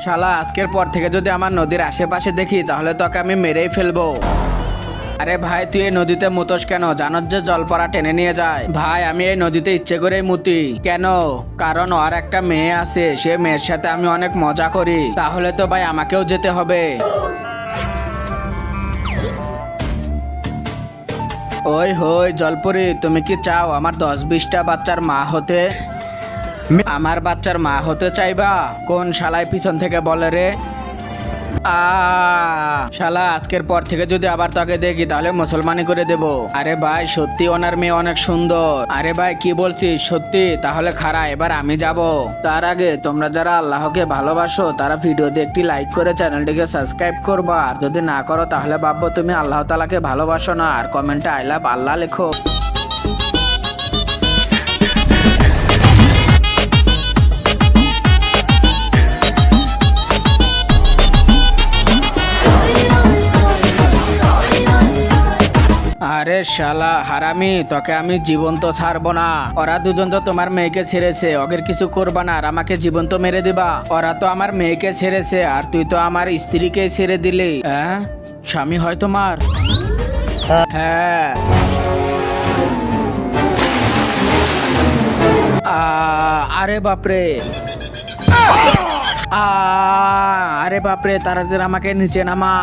শালা আজকের পর থেকে যদি আমার নদীর আশেপাশে দেখি তাহলে তোকে আমি মেরেই ফেলবো। আরে ভাই তুই এই নদীতে মুতোস কেন? জানোস যে জলপরা টেনে নিয়ে যায়। ভাই আমি এই নদীতে ইচ্ছে করেই মুতি। কেন? কারণ ওর একটা মেয়ে আছে, সে মেয়ের সাথে আমি অনেক মজা করি। তাহলে তো ভাই আমাকেও যেতে হবে। ওই হই জলপরি, তুমি কি চাও আমার 10-20টা বাচ্চার মা হতে? আমার বাচ্চার মা হতে চাইবা? কোন শালায় পিছন থেকে বলে রে? শালা আজকের পর থেকে যদি আবার তাকে দেখি তাহলে মুসলমানি করে দেব। আরে ভাই সত্যি ওনার মেয়ে অনেক সুন্দর। আরে ভাই কি বলছিস সত্যি? তাহলে খাড়া এবার আমি যাব। তার আগে তোমরা যারা আল্লাহকে ভালোবাসো তারা ভিডিওতে একটি লাইক করে চ্যানেলটিকে সাবস্ক্রাইব করবা। আর যদি না করো তাহলে ভাববো তুমি আল্লাহ তাআলাকে ভালোবাসো না। আর কমেন্টে আই লাভ আল্লাহ লেখো। আরে শালা হারামি, তোকে আমি জীবন্ত ছাড়বো না। ওরা দুজন তো তোমার মেয়েকে ছেড়েছে, ওদের কিছু করবা না আর আমাকে জীবন্ত মেরে দিবা? ওরা তো আমার মেয়েকে ছেড়েছে আর তুই তো আমার স্ত্রীকে ছেড়ে দিলি। হ্যাঁ স্বামী হয় তোমার? হ্যাঁ। আরে বাপরে। আরে বাপরে, তাড়াতাড়ি আমাকে নিচে নামা।